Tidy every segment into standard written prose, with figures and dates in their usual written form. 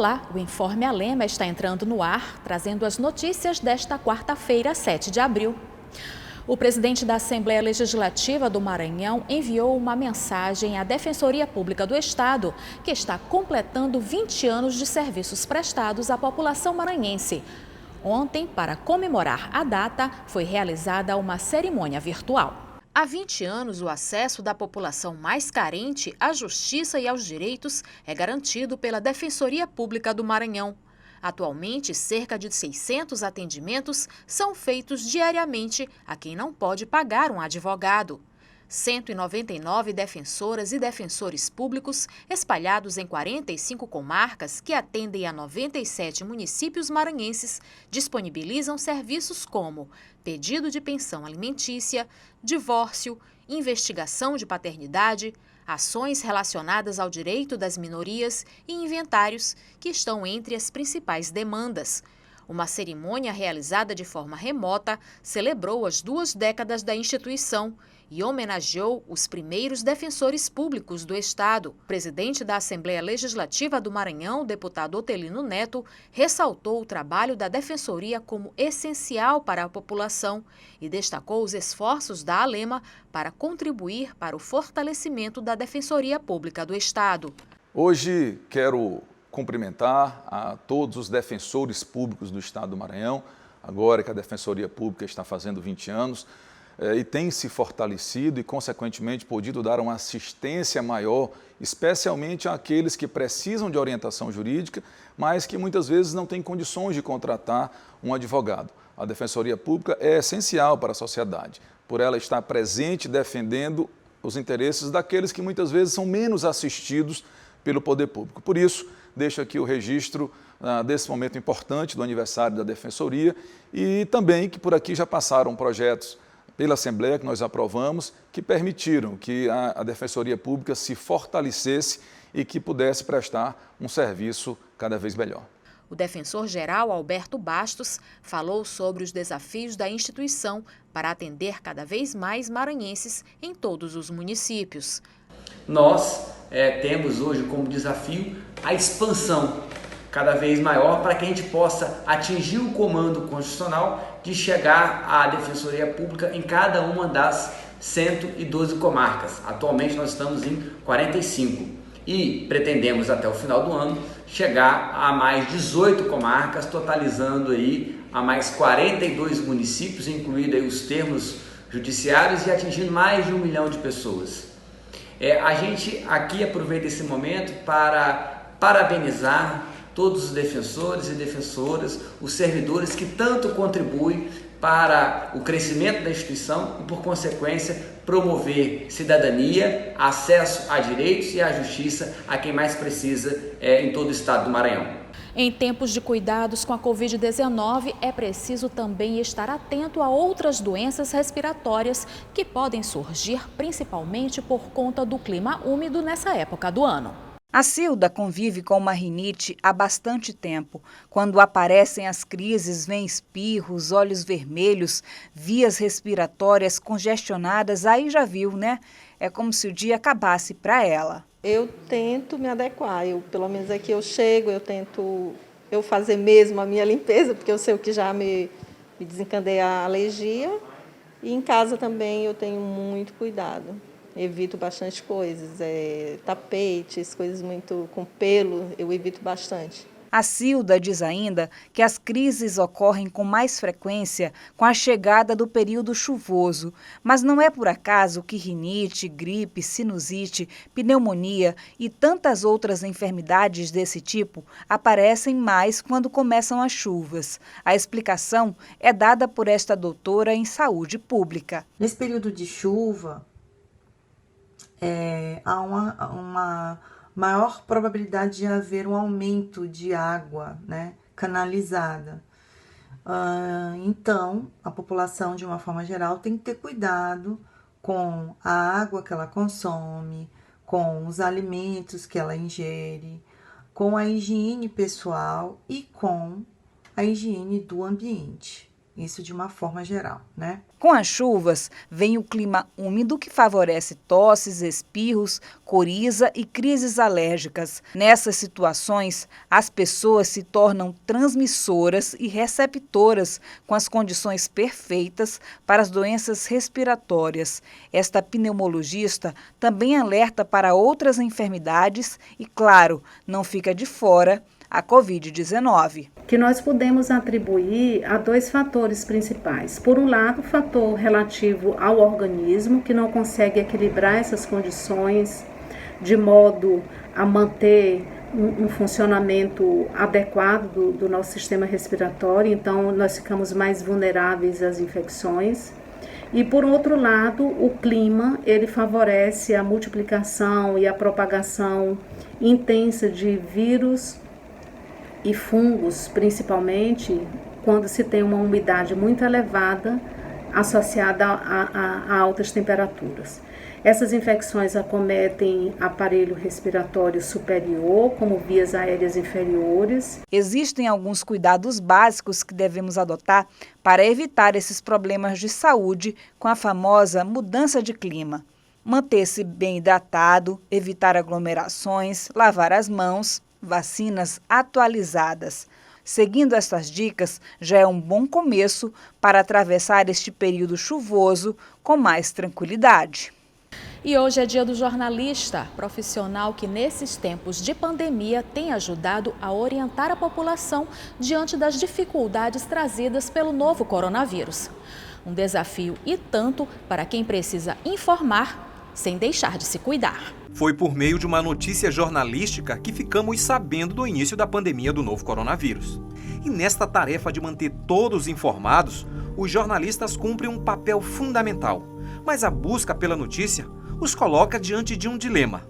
Olá, o Informe Alema está entrando no ar, trazendo as notícias desta quarta-feira, 7 de abril. O presidente da Assembleia Legislativa do Maranhão enviou uma mensagem à Defensoria Pública do Estado, que está completando 20 anos de serviços prestados à população maranhense. Ontem, para comemorar a data, foi realizada uma cerimônia virtual. Há 20 anos, o acesso da população mais carente à justiça e aos direitos é garantido pela Defensoria Pública do Maranhão. Atualmente, cerca de 600 atendimentos são feitos diariamente a quem não pode pagar um advogado. 199 defensoras e defensores públicos espalhados em 45 comarcas que atendem a 97 municípios maranhenses disponibilizam serviços como pedido de pensão alimentícia, divórcio, investigação de paternidade, ações relacionadas ao direito das minorias e inventários, que estão entre as principais demandas. Uma cerimônia realizada de forma remota celebrou as 2 décadas da instituição e homenageou os primeiros defensores públicos do Estado. O presidente da Assembleia Legislativa do Maranhão, deputado Otelino Neto, ressaltou o trabalho da Defensoria como essencial para a população e destacou os esforços da Alema para contribuir para o fortalecimento da Defensoria Pública do Estado. Hoje quero cumprimentar a todos os defensores públicos do Estado do Maranhão, agora que a Defensoria Pública está fazendo 20 anos, e tem se fortalecido e, consequentemente, podido dar uma assistência maior, especialmente àqueles que precisam de orientação jurídica, mas que muitas vezes não têm condições de contratar um advogado. A Defensoria Pública é essencial para a sociedade, por ela estar presente defendendo os interesses daqueles que muitas vezes são menos assistidos pelo poder público. Por isso, deixo aqui o registro desse momento importante do aniversário da Defensoria e também que por aqui já passaram projetos pela Assembleia que nós aprovamos, que permitiram que a Defensoria Pública se fortalecesse e que pudesse prestar um serviço cada vez melhor. O defensor-geral Alberto Bastos falou sobre os desafios da instituição para atender cada vez mais maranhenses em todos os municípios. Nós temos hoje como desafio a expansão cada vez maior para que a gente possa atingir o comando constitucional de chegar à Defensoria Pública em cada uma das 112 comarcas. Atualmente nós estamos em 45 e pretendemos até o final do ano chegar a mais 18 comarcas, totalizando aí a mais 42 municípios, incluindo aí os termos judiciários e atingindo mais de 1 milhão de pessoas. A gente aqui aproveita esse momento para parabenizar todos os defensores e defensoras, os servidores que tanto contribuem para o crescimento da instituição e, por consequência, promover cidadania, acesso a direitos e à justiça a quem mais precisa em todo o estado do Maranhão. Em tempos de cuidados com a Covid-19, é preciso também estar atento a outras doenças respiratórias que podem surgir principalmente por conta do clima úmido nessa época do ano. A Cilda convive com uma rinite há bastante tempo. Quando aparecem as crises, vem espirros, olhos vermelhos, vias respiratórias congestionadas, aí já viu, né? É como se o dia acabasse para ela. Eu tento me adequar, pelo menos aqui eu chego, eu tento fazer mesmo a minha limpeza, porque eu sei o que já me desencadeia a alergia. E em casa também eu tenho muito cuidado. Evito bastante coisas, tapetes, coisas muito com pelo, eu evito bastante. A Cilda diz ainda que as crises ocorrem com mais frequência com a chegada do período chuvoso, mas não é por acaso que rinite, gripe, sinusite, pneumonia e tantas outras enfermidades desse tipo aparecem mais quando começam as chuvas. A explicação é dada por esta doutora em saúde pública. Nesse período de chuva, há uma maior probabilidade de haver um aumento de água, né, canalizada. Então, a população, de uma forma geral, tem que ter cuidado com a água que ela consome, com os alimentos que ela ingere, com a higiene pessoal e com a higiene do ambiente. Isso de uma forma geral, né? Com as chuvas, vem o clima úmido que favorece tosses, espirros, coriza e crises alérgicas. Nessas situações, as pessoas se tornam transmissoras e receptoras com as condições perfeitas para as doenças respiratórias. Esta pneumologista também alerta para outras enfermidades e, claro, não fica de fora a Covid-19. Que nós podemos atribuir a 2 fatores principais. Por um lado, o fator relativo ao organismo, que não consegue equilibrar essas condições de modo a manter um funcionamento adequado do nosso sistema respiratório, então nós ficamos mais vulneráveis às infecções. E por outro lado, o clima, ele favorece a multiplicação e a propagação intensa de vírus e fungos, principalmente quando se tem uma umidade muito elevada associada a altas temperaturas. Essas infecções acometem aparelho respiratório superior, como vias aéreas inferiores. Existem alguns cuidados básicos que devemos adotar para evitar esses problemas de saúde com a famosa mudança de clima. Manter-se bem hidratado, evitar aglomerações, lavar as mãos, vacinas atualizadas. Seguindo essas dicas, já é um bom começo para atravessar este período chuvoso com mais tranquilidade. E hoje é dia do jornalista, profissional que nesses tempos de pandemia tem ajudado a orientar a população diante das dificuldades trazidas pelo novo coronavírus. Um desafio e tanto para quem precisa informar sem deixar de se cuidar. Foi por meio de uma notícia jornalística que ficamos sabendo do início da pandemia do novo coronavírus. E nesta tarefa de manter todos informados, os jornalistas cumprem um papel fundamental. Mas a busca pela notícia os coloca diante de um dilema: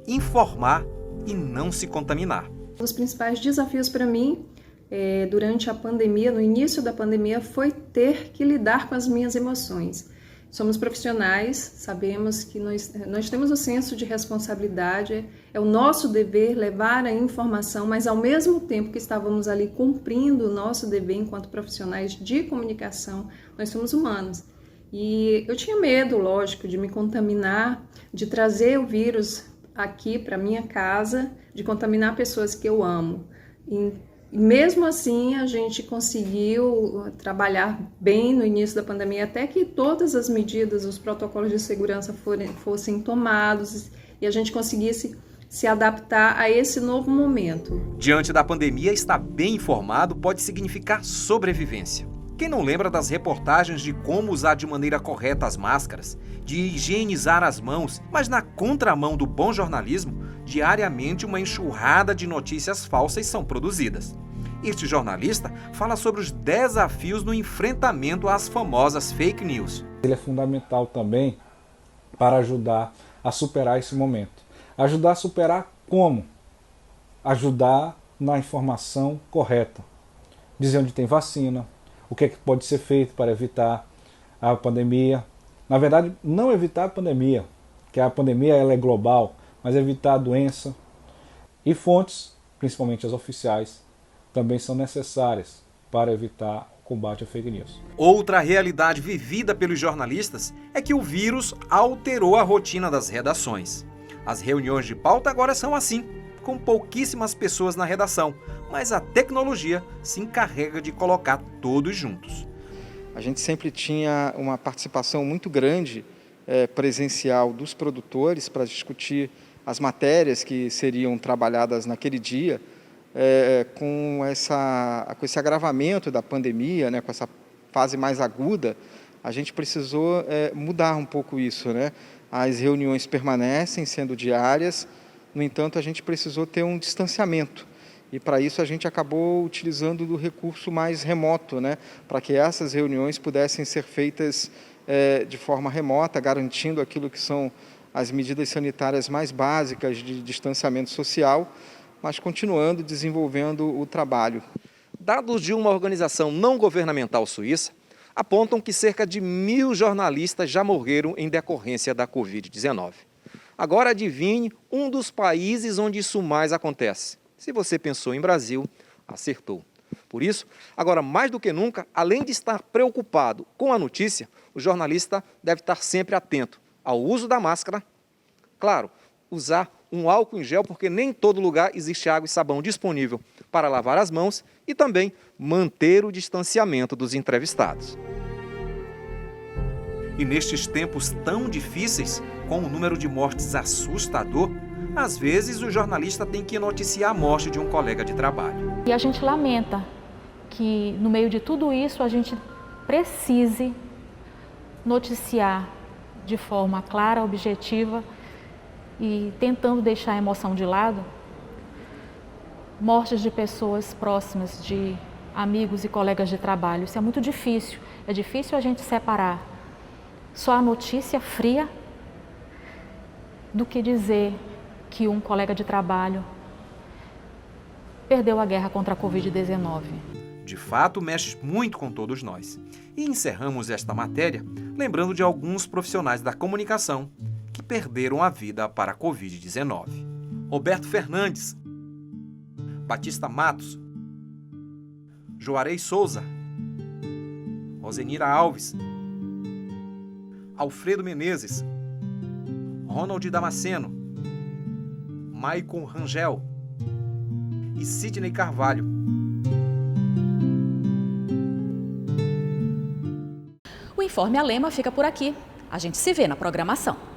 informar e não se contaminar. Os principais desafios para mim, durante a pandemia, no início da pandemia, foi ter que lidar com as minhas emoções. Somos profissionais, sabemos que nós temos o senso de responsabilidade, é o nosso dever levar a informação, mas ao mesmo tempo que estávamos ali cumprindo o nosso dever enquanto profissionais de comunicação, nós somos humanos. E eu tinha medo, lógico, de me contaminar, de trazer o vírus aqui para minha casa, de contaminar pessoas que eu amo. E mesmo assim, a gente conseguiu trabalhar bem no início da pandemia, até que todas as medidas, os protocolos de segurança fossem tomados e a gente conseguisse se adaptar a esse novo momento. Diante da pandemia, estar bem informado pode significar sobrevivência. Quem não lembra das reportagens de como usar de maneira correta as máscaras, de higienizar as mãos, mas na contramão do bom jornalismo, diariamente uma enxurrada de notícias falsas são produzidas. Este jornalista fala sobre os desafios no enfrentamento às famosas fake news. Ele é fundamental também para ajudar a superar esse momento. Ajudar a superar como? Ajudar na informação correta. Dizer onde tem vacina, o que é que pode ser feito para evitar a pandemia. Na verdade, não evitar a pandemia, que a pandemia ela é global, mas evitar a doença. E fontes, principalmente as oficiais, também são necessárias para evitar o combate à fake news. Outra realidade vivida pelos jornalistas é que o vírus alterou a rotina das redações. As reuniões de pauta agora são assim, com pouquíssimas pessoas na redação, mas a tecnologia se encarrega de colocar todos juntos. A gente sempre tinha uma participação muito grande presencial dos produtores para discutir as matérias que seriam trabalhadas naquele dia, com esse agravamento da pandemia, né, com essa fase mais aguda, a gente precisou mudar um pouco isso, né? As reuniões permanecem sendo diárias, no entanto, a gente precisou ter um distanciamento. E para isso a gente acabou utilizando do recurso mais remoto, né, para que essas reuniões pudessem ser feitas de forma remota, garantindo aquilo que são as medidas sanitárias mais básicas de distanciamento social, mas continuando desenvolvendo o trabalho. Dados de uma organização não governamental suíça apontam que cerca de 1.000 jornalistas já morreram em decorrência da Covid-19. Agora adivinhe um dos países onde isso mais acontece. Se você pensou em Brasil, acertou. Por isso, agora mais do que nunca, além de estar preocupado com a notícia, o jornalista deve estar sempre atento ao uso da máscara. Claro, usar um álcool em gel, porque nem em todo lugar existe água e sabão disponível para lavar as mãos, e também manter o distanciamento dos entrevistados. E nestes tempos tão difíceis, com o número de mortes assustador, às vezes o jornalista tem que noticiar a morte de um colega de trabalho. E a gente lamenta que, no meio de tudo isso, a gente precise noticiar de forma clara, objetiva e tentando deixar a emoção de lado, mortes de pessoas próximas, de amigos e colegas de trabalho. Isso é muito difícil. É difícil a gente separar só a notícia fria do que dizer que um colega de trabalho perdeu a guerra contra a Covid-19. De fato, mexe muito com todos nós. E encerramos esta matéria lembrando de alguns profissionais da comunicação que perderam a vida para a Covid-19. Roberto Fernandes, Batista Matos, Juarez Souza, Rosenira Alves, Alfredo Menezes, Ronald Damasceno, Maicon Rangel e Sidney Carvalho. O Informe Alema fica por aqui. A gente se vê na programação.